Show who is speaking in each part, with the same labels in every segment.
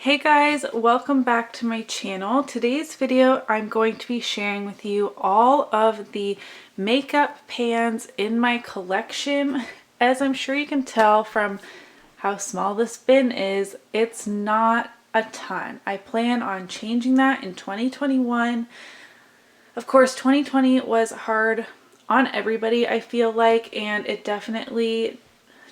Speaker 1: Hey guys, welcome back to my channel. Today's video I'm going to be sharing with you all of the makeup pans in my collection. As I'm sure you can tell from how small this bin is, it's not a ton. I plan on changing that in 2021. Of course, 2020 was hard on everybody, I feel like, and it definitely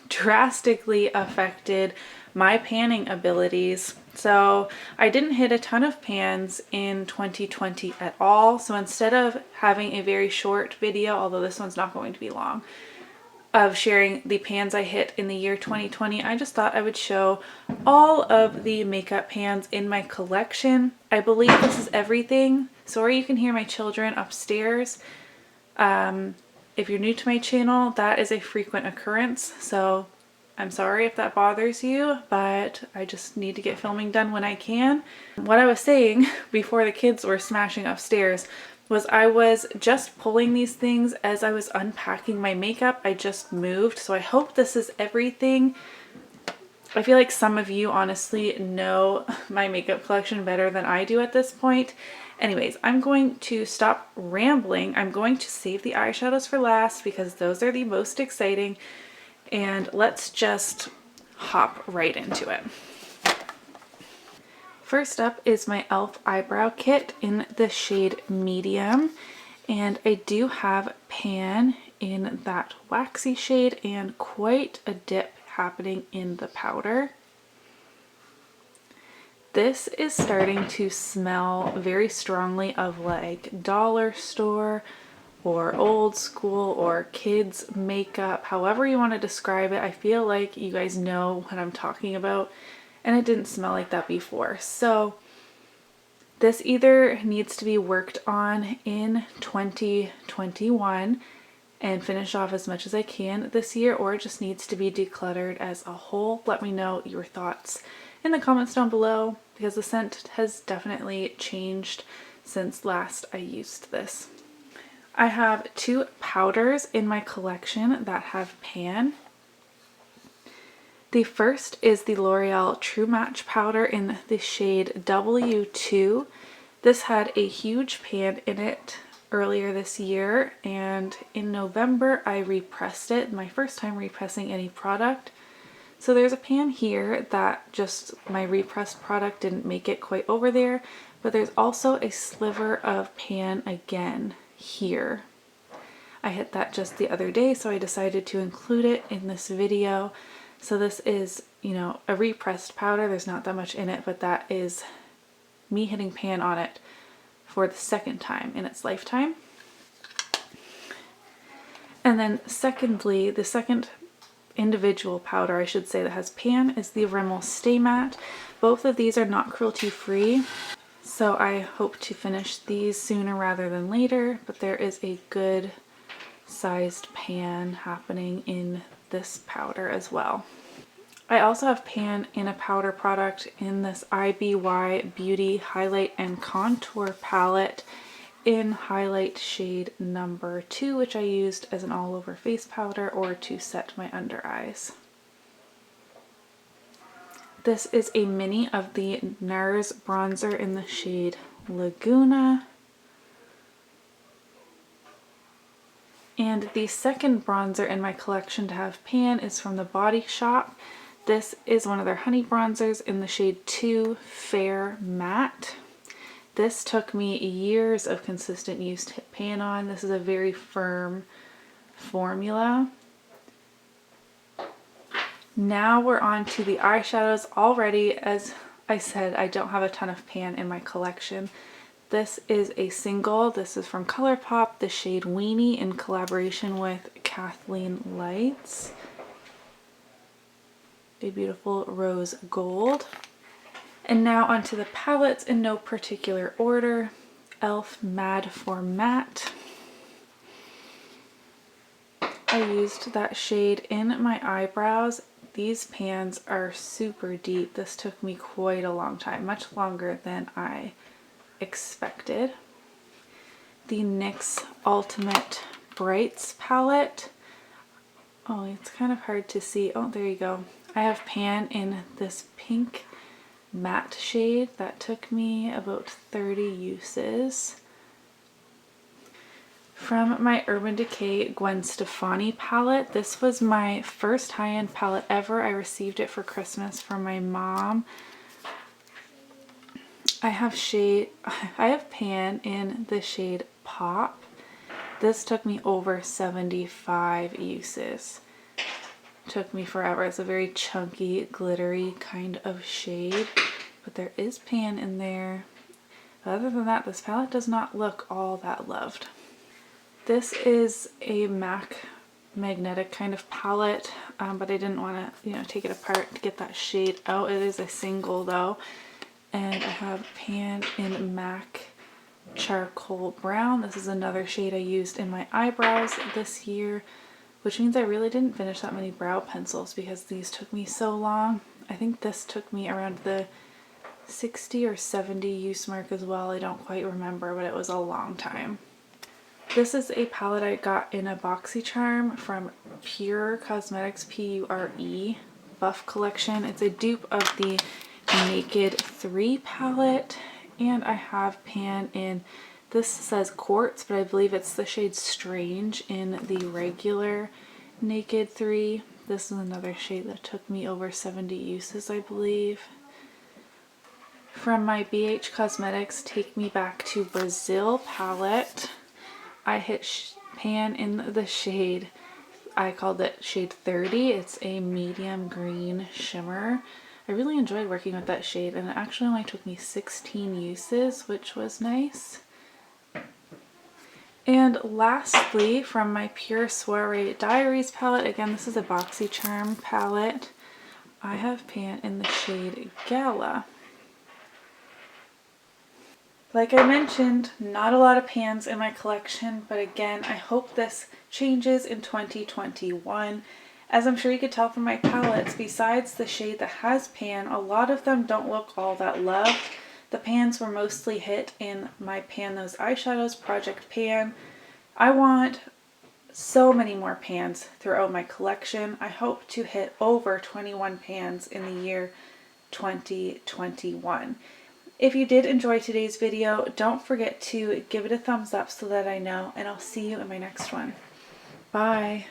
Speaker 1: drastically affected my panning abilities. So I didn't hit a ton of pans in 2020 at all. So instead of having a very short video, although this one's not going to be long, of sharing the pans I hit in the year 2020, I just thought I would show all of the makeup pans in my collection. I believe this is everything. Sorry you can hear my children upstairs. If you're new to my channel, that is a frequent occurrence, so I'm sorry if that bothers you, but I just need to get filming done when I can. What I was saying before the kids were smashing upstairs was I was just pulling these things as I was unpacking my makeup. I just moved, so I hope this is everything. I feel like some of you honestly know my makeup collection better than I do at this point. Anyways, I'm going to stop rambling. I'm going to save the eyeshadows for last because those are the most exciting. And let's just hop right into it. First up is my e.l.f. eyebrow kit in the shade medium. And I do have pan in that waxy shade and quite a dip happening in the powder. This is starting to smell very strongly of like dollar store or old school or kids makeup, however you want to describe it. I feel like you guys know what I'm talking about, and it didn't smell like that before. So this either needs to be worked on in 2021 and finish off as much as I can this year, or it just needs to be decluttered as a whole. Let me know your thoughts in the comments down below, because the scent has definitely changed since last I used this. I have two powders in my collection that have pan. The first is the L'Oreal True Match powder in the shade W2. This had a huge pan in it earlier this year, and in November I repressed it, my first time repressing any product. So there's a pan here that just my repressed product didn't make it quite over there, but there's also a sliver of pan again here. I hit that just the other day, so I decided to include it in this video. So this is, you know, a repressed powder. There's not that much in it, but that is me hitting pan on it for the second time in its lifetime. And then secondly, the second individual powder, I should say, that has pan is the Rimmel Stay Matte. Both of these are not cruelty free, so I hope to finish these sooner rather than later, but there is a good sized pan happening in this powder as well. I also have pan in a powder product in this IBY Beauty Highlight and Contour palette in highlight shade number 2, which I used as an all-over face powder or to set my under eyes. This is a mini of the NARS bronzer in the shade Laguna. And the second bronzer in my collection to have pan is from the Body Shop. This is one of their honey bronzers in the shade 2 Fair Matte. This took me years of consistent use to hit pan on. This is a very firm formula. Now we're on to the eyeshadows. Already, as I said, I don't have a ton of pan in my collection. This is a single. This is from ColourPop, the shade Weenie in collaboration with Kathleen Lights. A beautiful rose gold. And now onto the palettes in no particular order. e.l.f. Mad for Matte. I used that shade in my eyebrows. These pans are super deep. This took me quite a long time, much longer than I expected. The NYX Ultimate Brights palette. Oh, it's kind of hard to see. Oh, there you go. I have pan in this pink matte shade. That took me about 30 uses. From my Urban Decay Gwen Stefani palette. This was my first high-end palette ever. I received it for Christmas from my mom. I have pan in the shade Pop. This took me over 75 uses. Took me forever. It's a very chunky, glittery kind of shade, but there is pan in there. Other than that, this palette does not look all that loved. This is a MAC magnetic kind of palette, but I didn't want to, take it apart to get that shade out. It is a single though, and I have pan in MAC Charcoal Brown. This is another shade I used in my eyebrows this year, which means I really didn't finish that many brow pencils because these took me so long. I think this took me around the 60 or 70 use mark as well. I don't quite remember, but it was a long time. This is a palette I got in a BoxyCharm from PUR Cosmetics, P-U-R-E, Buff Collection. It's a dupe of the Naked 3 palette, and I have pan in, this says Quartz, but I believe it's the shade Strange in the regular Naked 3. This is another shade that took me over 70 uses, I believe. From my BH Cosmetics Take Me Back to Brazil palette, I hit pan in the shade, I called it shade 30. It's a medium green shimmer. I really enjoyed working with that shade, and it actually only took me 16 uses, which was nice. And lastly, from my PUR Soiree Diaries palette, again, this is a BoxyCharm palette, I have pan in the shade Gala. Like I mentioned, not a lot of pans in my collection, but again, I hope this changes in 2021. As I'm sure you could tell from my palettes, besides the shade that has pan, a lot of them don't look all that loved. The pans were mostly hit in my Pan Those Eyeshadows Project Pan. I want so many more pans throughout my collection. I hope to hit over 21 pans in the year 2021. If you did enjoy today's video, don't forget to give it a thumbs up so that I know, and I'll see you in my next one. Bye!